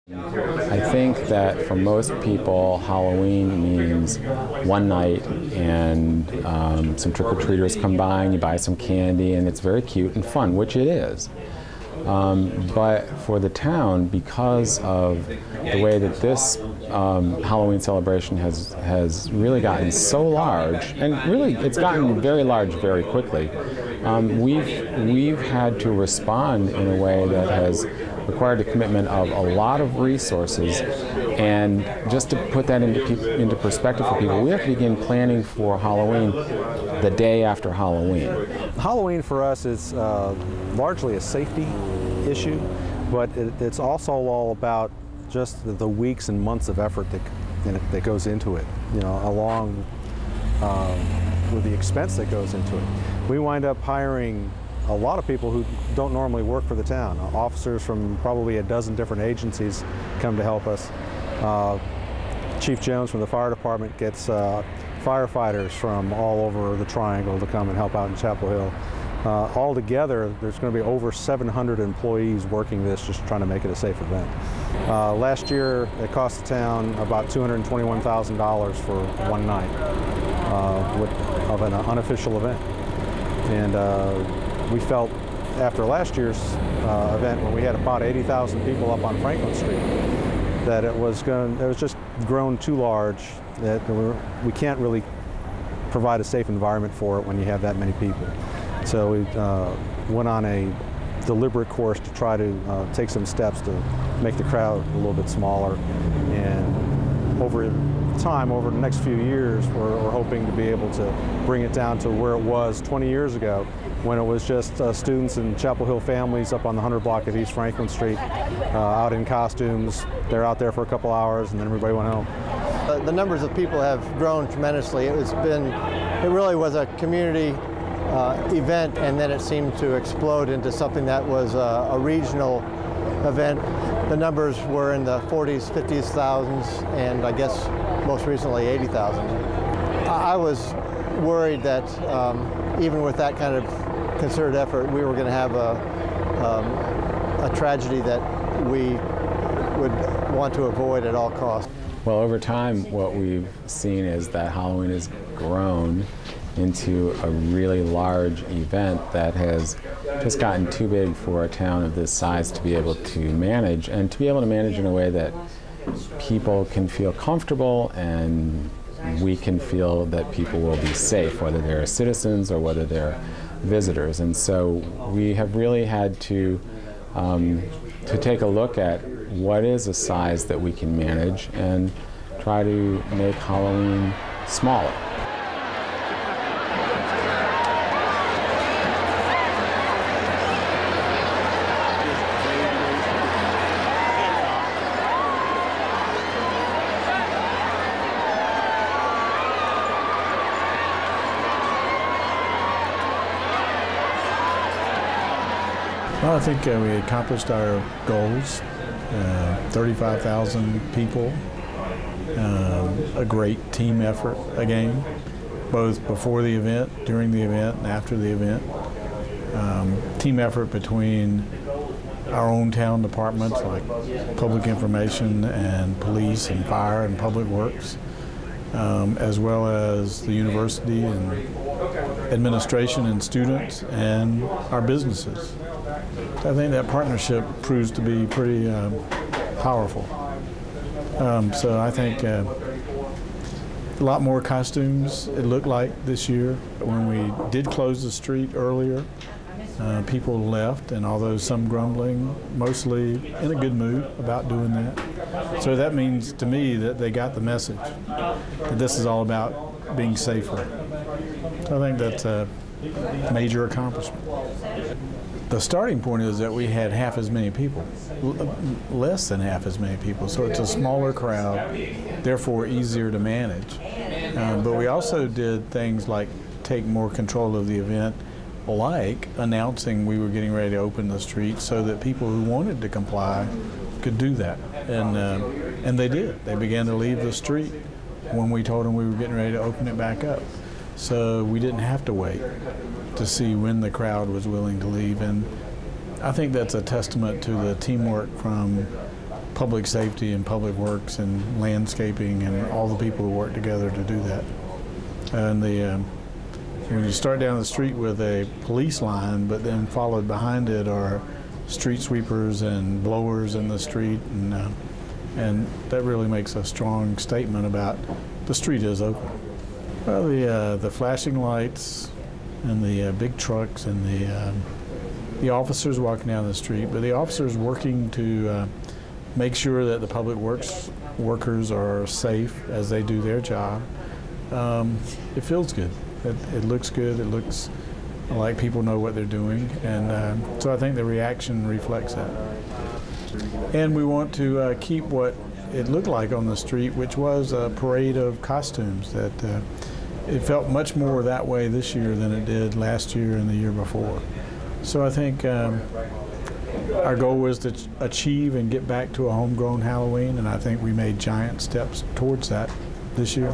I think that for most people, Halloween means one night and some trick-or-treaters come by and you buy some candy and it's very cute and fun, which it is. But for the town, because of the way that this Halloween celebration has really gotten so large, and really it's gotten very large very quickly, we've had to respond in a way that has required the commitment of a lot of resources. And just to put that into perspective for people, we have to begin planning for Halloween the day after Halloween. Halloween for us is largely a safety issue, but it's also all about just the weeks and months of effort that goes into it, you know, along with the expense that goes into it. We wind up hiring a lot of people who don't normally work for the town. Officers from probably a dozen different agencies come to help us. Chief Jones from the fire department gets firefighters from all over the Triangle to come and help out in Chapel Hill. Altogether, there's going to be over 700 employees working this, just trying to make it a safe event. Last year, it cost the town about $221,000 for one night of an unofficial event. And we felt after last year's event, when we had about 80,000 people up on Franklin Street, that it was just grown too large, that we can't really provide a safe environment for it when you have that many people. So we went on a deliberate course to try to take some steps to make the crowd a little bit smaller. And over time, over the next few years, we're hoping to be able to bring it down to where it was 20 years ago, when it was just students and Chapel Hill families up on the 100 block of East Franklin Street, out in costumes. They're out there for a couple hours and then everybody went home. The numbers of people have grown tremendously. It really was a community event, and then it seemed to explode into something that was a regional event. The numbers were in the 40s, 50s, thousands, and I guess most recently 80,000. I was worried that even with that kind of concerted effort, we were going to have a tragedy that we would want to avoid at all costs. Well, over time, what we've seen is that Halloween has grown into a really large event that has just gotten too big for a town of this size to be able to manage, and to be able to manage in a way that people can feel comfortable and we can feel that people will be safe, whether they're citizens or whether they're visitors. And so we have really had to take a look at what is a size that we can manage and try to make Halloween smaller. Well, I think we accomplished our goals. 35,000 people, a great team effort again, both before the event, during the event, and after the event. Team effort between our own town departments like public information and police and fire and public works, as well as the university and administration and students and our businesses. I think that partnership proves to be pretty powerful. So I think a lot more costumes, it looked like, this year. When we did close the street earlier, people left, and although some grumbling, mostly in a good mood about doing that. So that means to me that they got the message, that this is all about being safer. So I think that's a major accomplishment. The starting point is that we had half as many people, less than half as many people, so it's a smaller crowd, therefore easier to manage. But we also did things like take more control of the event, like announcing we were getting ready to open the street so that people who wanted to comply could do that. And they did. They began to leave the street when we told them we were getting ready to open it back up. So we didn't have to wait to see when the crowd was willing to leave. And I think that's a testament to the teamwork from public safety and public works and landscaping and all the people who work together to do that. And when you start down the street with a police line, but then followed behind it are street sweepers and blowers in the street, and that really makes a strong statement about the street is open. Well, the flashing lights and the big trucks and the officers walking down the street, but the officers working to make sure that the public works workers are safe as they do their job. It feels good. It looks good. It looks like people know what they're doing, and so I think the reaction reflects that. And we want to keep what it looked like on the street, which was a parade of costumes. That it felt much more that way this year than it did last year and the year before. So I think our goal was to achieve and get back to a homegrown Halloween, and I think we made giant steps towards that this year.